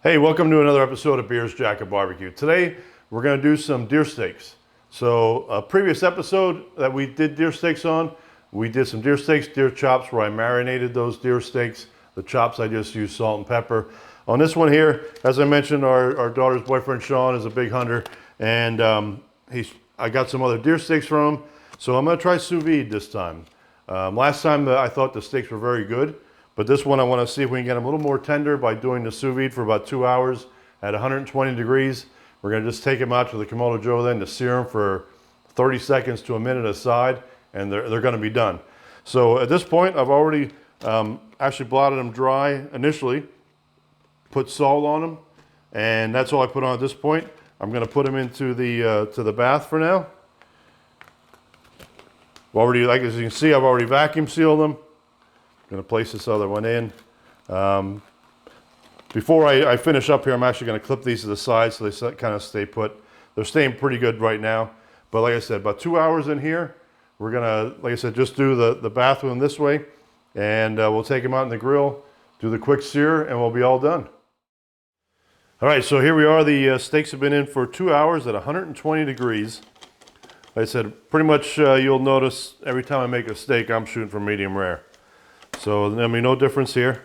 Hey, welcome to another episode of Beer's Jacket Barbecue. Today, we're gonna do some deer steaks. So a previous episode that we did deer steaks on, we did some deer steaks, deer chops, where I marinated those deer steaks. The chops, I just used salt and pepper. On this one here, as I mentioned, our daughter's boyfriend, Sean, is a big hunter, and I got some other deer steaks from him. So I'm gonna try sous vide this time. Last time I thought the steaks were very good, but this one I want to see if we can get them a little more tender by doing the sous vide for about 2 hours at 120 degrees. We're going to just take them out to the Kamado Joe then to sear them for 30 seconds to a minute aside, and they're going to be done. So at this point, I've already actually blotted them dry initially, put salt on them, and that's all I put on at this point. I'm going to put them into the bath for now. Already, like as you can see, I've already vacuum sealed them. Going to place this other one in. Before I finish up here, I'm actually going to clip these to the side so they kind of stay put. They're staying pretty good right now. But like I said, about 2 hours in here, we're going to, like I said, just do the bath with them this way. And we'll take them out in the grill, do the quick sear, and we'll be all done. All right, so here we are. The steaks have been in for 2 hours at 120 degrees. Like I said, pretty much you'll notice every time I make a steak, I'm shooting for medium rare. So, I mean, no difference here.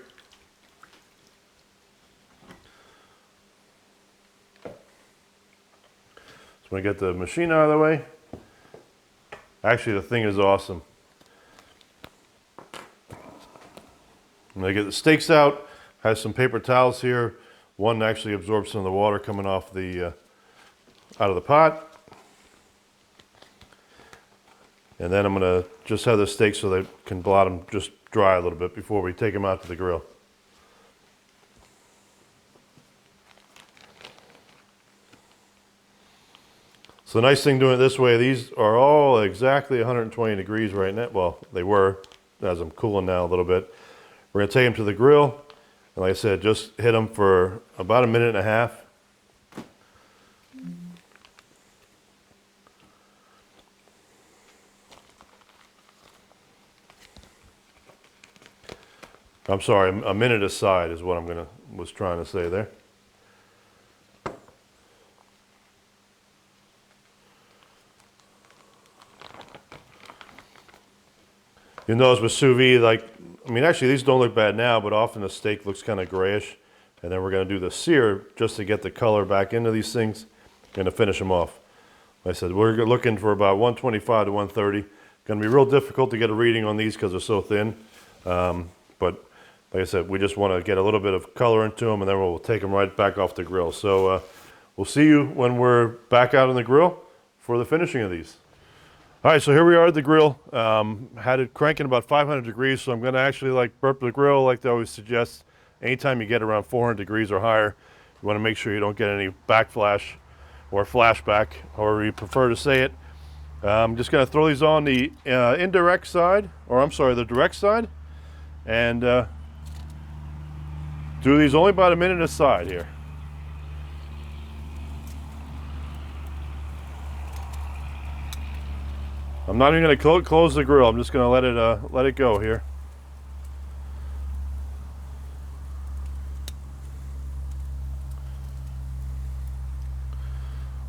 So when I get the machine out of the way, actually the thing is awesome. When I get the steaks out, has some paper towels here. One actually absorbs some of the water coming off the out of the pot. And then I'm going to just have the steaks so they can blot them just dry a little bit before we take them out to the grill. So the nice thing doing it this way, these are all exactly 120 degrees right now. Well, they were, as I'm cooling now a little bit. We're going to take them to the grill. And like I said, just hit them for about a minute and a half. I'm sorry, a minute aside is what was trying to say there. You notice with sous vide, actually these don't look bad now, but often the steak looks kind of grayish. And then we're going to do the sear just to get the color back into these things and to finish them off. Like I said, we're looking for about 125 to 130. Going to be real difficult to get a reading on these because they're so thin. But like I said, we just want to get a little bit of color into them, and then we'll take them right back off the grill. So we'll see you when we're back out on the grill for the finishing of these. All right, so here we are at the grill. Had it cranking about 500 degrees, so I'm going to actually burp the grill like they always suggest. Anytime you get around 400 degrees or higher, you want to make sure you don't get any backflash or flashback, however you prefer to say it. I'm just going to throw these on the indirect side, or I'm sorry, the direct side, and do these only about a minute aside here. I'm not even going to close the grill. I'm just going to let it go here.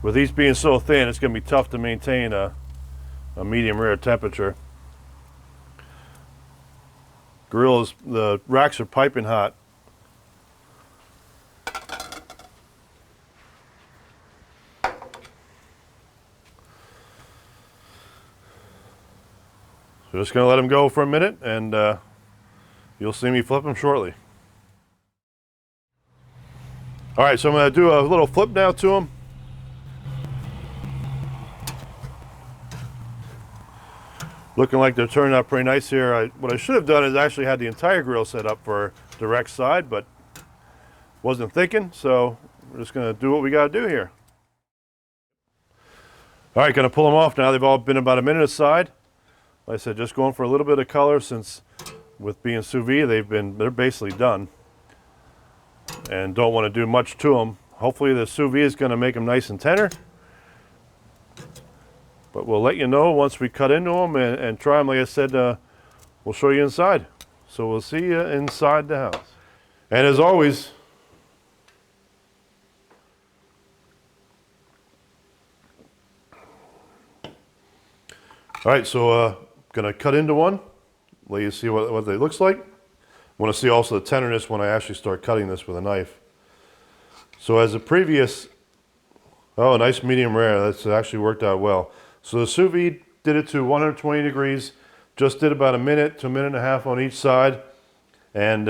With these being so thin, it's going to be tough to maintain a medium rare temperature. The racks are piping hot. So just going to let them go for a minute, and you'll see me flip them shortly. All right, so I'm going to do a little flip now to them. Looking like they're turning out pretty nice here. What I should have done is actually had the entire grill set up for direct side, but wasn't thinking, so we're just going to do what we got to do here. All right, going to pull them off now. They've all been about a minute aside. Like I said, just going for a little bit of color, since with being sous vide, they're basically done. And don't want to do much to them. Hopefully the sous vide is going to make them nice and tender. But we'll let you know once we cut into them and try them. Like I said, we'll show you inside. So we'll see you inside the house. And as always, All right, so gonna cut into one, let you see what they looks like. Want to see also the tenderness when I actually start cutting this with a knife. So as a previous, oh, nice medium rare. That's actually worked out well. So the sous vide did it to 120 degrees. Just did about a minute to a minute and a half on each side, and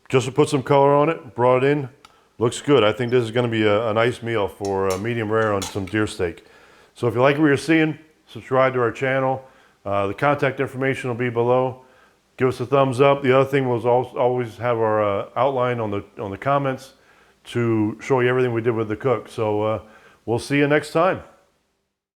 just to put some color on it, brought it in. Looks good. I think this is going to be a nice meal for a medium rare on some deer steak. So if you like what you're seeing, subscribe to our channel. The contact information will be below. Give us a thumbs up. The other thing was always have our outline on the comments to show you everything we did with the cook. So we'll see you next time.